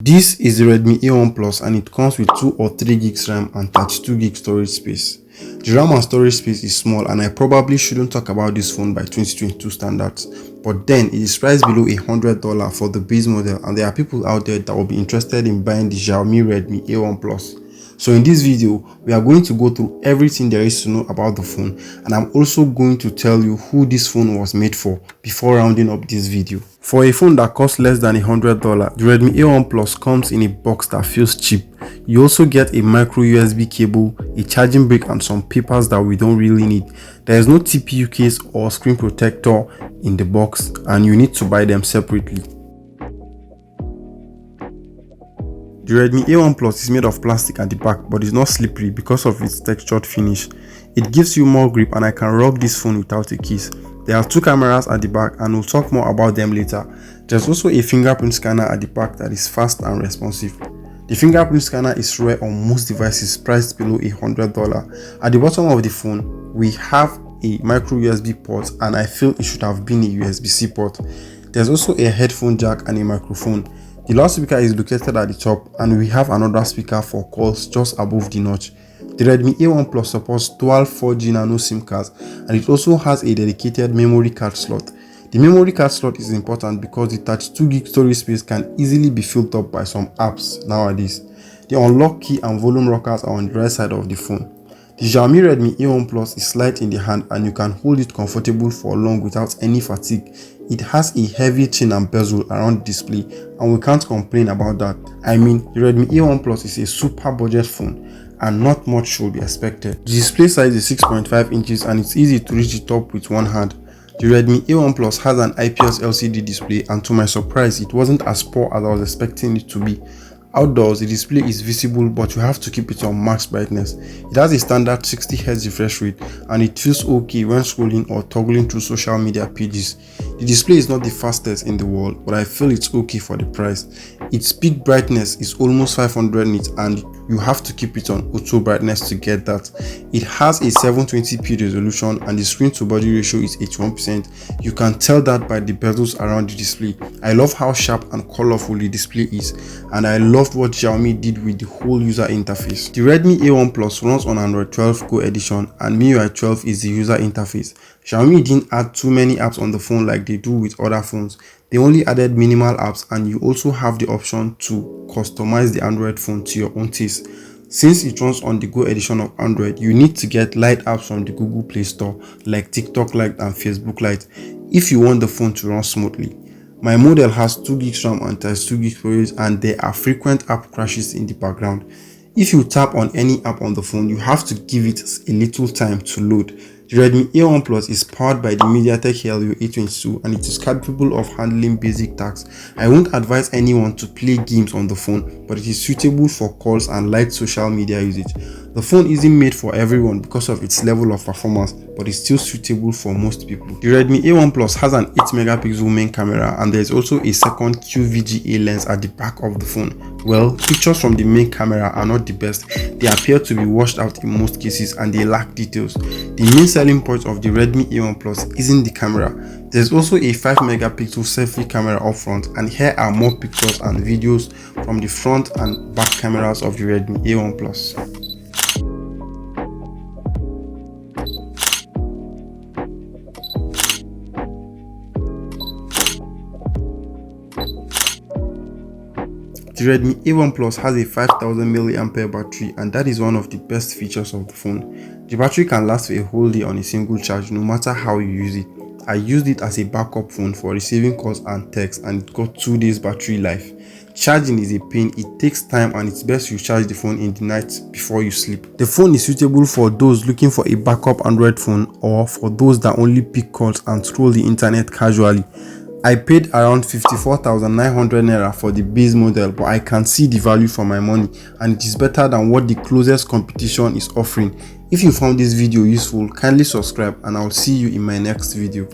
This is the Redmi A1 Plus and it comes with 2 or 3 gigs RAM and 32 gig storage space. The RAM and storage space is small and I probably shouldn't talk about this phone by 2022 standards, but then it is priced below $100 for the base model and there are people out there that will be interested in buying the Xiaomi Redmi A1 Plus. So in this video, we are going to go through everything there is to know about the phone, and I'm also going to tell you who this phone was made for before rounding up this video. For a phone that costs less than $100, the Redmi A1 Plus comes in a box that feels cheap. You also get a micro USB cable, a charging brick and some papers that we don't really need. There is no TPU case or screen protector in the box and you need to buy them separately. The Redmi A1 Plus is made of plastic at the back but is not slippery because of its textured finish. It gives you more grip and I can rock this phone without a case. There are 2 cameras at the back and we'll talk more about them later. There's also a fingerprint scanner at the back that is fast and responsive. The fingerprint scanner is rare on most devices priced below $100. At the bottom of the phone, we have a micro USB port and I feel it should have been a USB-C port. There's also a headphone jack and a microphone. The loudspeaker is located at the top and we have another speaker for calls just above the notch. The Redmi A1 Plus supports dual 4G nano SIM cards and it also has a dedicated memory card slot. The memory card slot is important because the 32 gig storage space can easily be filled up by some apps nowadays. The unlock key and volume rockers are on the right side of the phone. The Xiaomi Redmi A1 Plus is light in the hand and you can hold it comfortable for long without any fatigue. It has a heavy chin and bezel around the display and we can't complain about that. I mean, the Redmi A1 Plus is a super budget phone and not much should be expected. The display size is 6.5 inches and it's easy to reach the top with one hand. The Redmi A1 Plus has an IPS LCD display and to my surprise it wasn't as poor as I was expecting it to be. Outdoors, the display is visible but you have to keep it on max brightness. It has a standard 60Hz refresh rate and it feels okay when scrolling or toggling through social media pages. The display is not the fastest in the world but I feel it's okay for the price. Its peak brightness is almost 500 nits and you have to keep it on auto brightness to get that. It has a 720p resolution and the screen to body ratio is 81%. You can tell that by the bezels around the display. I love how sharp and colorful the display is and I loved what Xiaomi did with the whole user interface. The Redmi A1 Plus runs on Android 12 Go edition and MIUI 12 is the user interface. Xiaomi didn't add too many apps on the phone like they do with other phones. They only added minimal apps and you also have the option to customize the Android phone to your own taste. Since it runs on the Go edition of Android, you need to get light apps from the Google Play Store like TikTok Lite and Facebook Lite if you want the phone to run smoothly. My model has 2 gigs RAM and 32 gig storage and there are frequent app crashes in the background. If you tap on any app on the phone, you have to give it a little time to load. The Redmi A1 Plus is powered by the MediaTek Helio A22 and it is capable of handling basic tasks. I won't advise anyone to play games on the phone, but it is suitable for calls and light social media usage. The phone isn't made for everyone because of its level of performance, but it's still suitable for most people. The Redmi A1 Plus has an 8-megapixel main camera and there is also a second QVGA lens at the back of the phone. Well, pictures from the main camera are not the best. They appear to be washed out in most cases and they lack details. The main selling point of the Redmi A1 Plus isn't the camera. There's also a 5-megapixel selfie camera up front and here are more pictures and videos from the front and back cameras of the Redmi A1 Plus. The Redmi A1 Plus has a 5000 mAh battery and that is one of the best features of the phone. The battery can last for a whole day on a single charge no matter how you use it. I used it as a backup phone for receiving calls and texts and it got 2 days battery life. Charging is a pain, it takes time and it's best you charge the phone in the night before you sleep. The phone is suitable for those looking for a backup Android phone or for those that only pick calls and scroll the internet casually. I paid around 54,900 naira for the base model but I can see the value for my money and it is better than what the closest competition is offering. If you found this video useful, kindly subscribe and I'll see you in my next video.